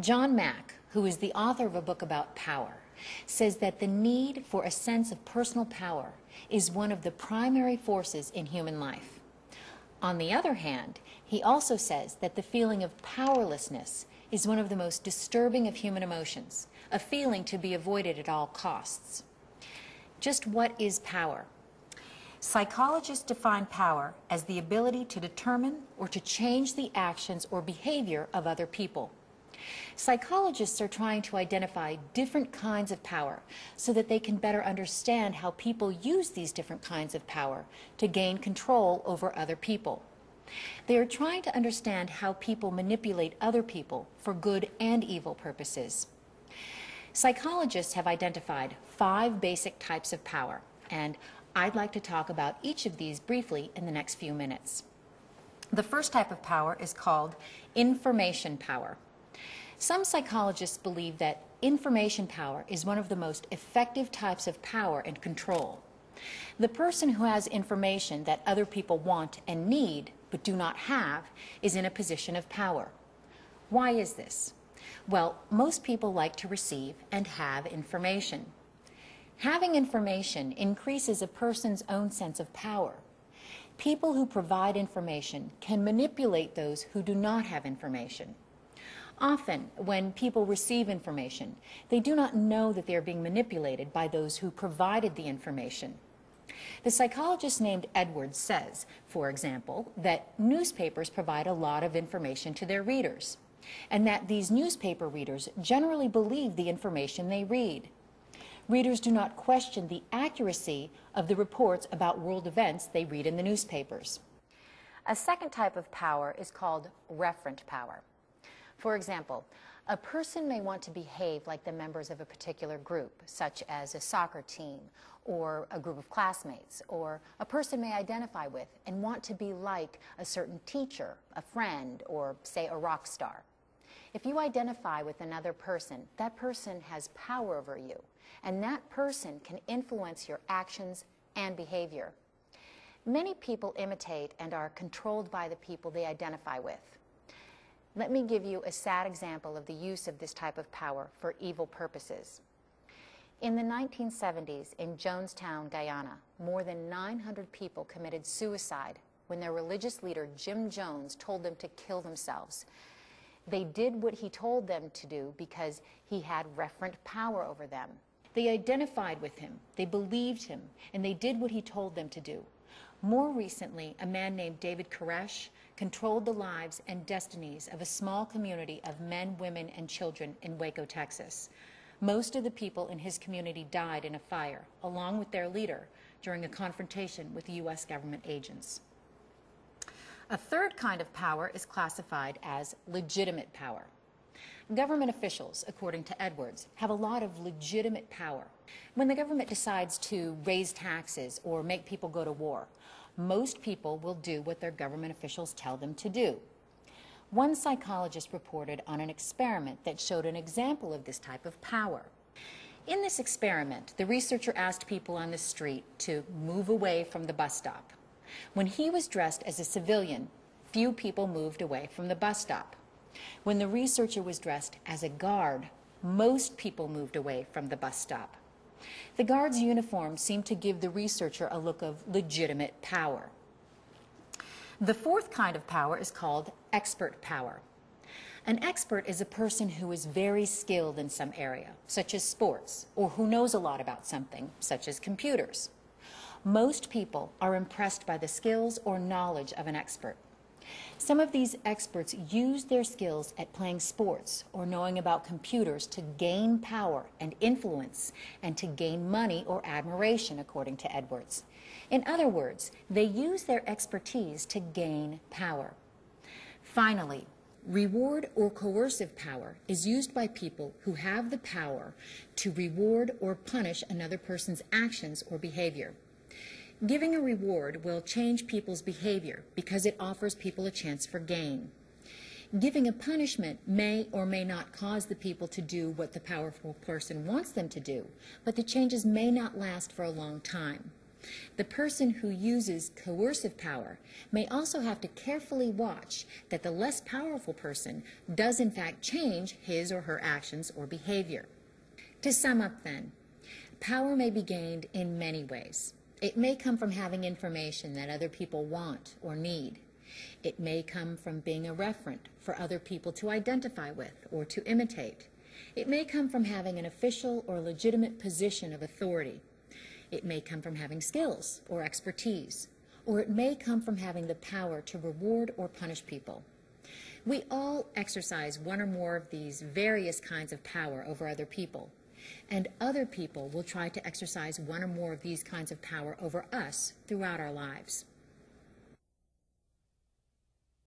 John Mack, who is the author of a book about power, says that the need for a sense of personal power is one of the primary forces in human life. On the other hand, he also says that the feeling of powerlessness is one of the most disturbing of human emotions, a feeling to be avoided at all costs. Just what is power? Psychologists define power as the ability to determine or to change the actions or behavior of other people. Psychologists are trying to identify different kinds of power so that they can better understand how people use these different kinds of power to gain control over other people. They are trying to understand how people manipulate other people for good and evil purposes. Psychologists have identified 5 basic types of power, and I'd like to talk about each of these briefly in the next few minutes. The first type of power is called information power. Some psychologists believe that information power is one of the most effective types of power and control. The person who has information that other people want and need but do not have is in a position of power. Why is this? Well, most people like to receive and have information. Having information increases a person's own sense of power. People who provide information can manipulate those who do not have information. Often, when people receive information, they do not know that they are being manipulated by those who provided the information. The psychologist named Edwards says, for example, that newspapers provide a lot of information to their readers, and that these newspaper readers generally believe the information they read. Readers do not question the accuracy of the reports about world events they read in the newspapers. A second type of power is called referent power. For example, a person may want to behave like the members of a particular group, such as a soccer team or a group of classmates, or a person may identify with and want to be like a certain teacher, a friend, or say a rock star. If you identify with another person, that person has power over you, and that person can influence your actions and behavior. Many people imitate and are controlled by the people they identify with. Let me give you a sad example of the use of this type of power for evil purposes. In the 1970s in Jonestown, Guyana, more than 900 people committed suicide when their religious leader, Jim Jones, told them to kill themselves. They did what he told them to do because he had referent power over them. They identified with him, they believed him, and they did what he told them to do. More recently, a man named David Koresh controlled the lives and destinies of a small community of men, women, and children in Waco, Texas. Most of the people in his community died in a fire, along with their leader, during a confrontation with U.S. government agents. A third kind of power is classified as legitimate power. Government officials, according to Edwards, have a lot of legitimate power. When the government decides to raise taxes or make people go to war, most people will do what their government officials tell them to do. One psychologist reported on an experiment that showed an example of this type of power. In this experiment, the researcher asked people on the street to move away from the bus stop. When he was dressed as a civilian, few people moved away from the bus stop. When the researcher was dressed as a guard, most people moved away from the bus stop. The guard's uniform seemed to give the researcher a look of legitimate power. The fourth kind of power is called expert power. An expert is a person who is very skilled in some area, such as sports, or who knows a lot about something, such as computers. Most people are impressed by the skills or knowledge of an expert. Some of these experts use their skills at playing sports or knowing about computers to gain power and influence and to gain money or admiration, according to Edwards. In other words, they use their expertise to gain power. Finally, reward or coercive power is used by people who have the power to reward or punish another person's actions or behavior. Giving a reward will change people's behavior because it offers people a chance for gain. Giving a punishment may or may not cause the people to do what the powerful person wants them to do, but the changes may not last for a long time. The person who uses coercive power may also have to carefully watch that the less powerful person does in fact change his or her actions or behavior. To sum up then, power may be gained in many ways. It may come from having information that other people want or need. It may come from being a referent for other people to identify with or to imitate. It may come from having an official or legitimate position of authority. It may come from having skills or expertise, or it may come from having the power to reward or punish people. We all exercise one or more of these various kinds of power over other people, and other people will try to exercise one or more of these kinds of power over us throughout our lives.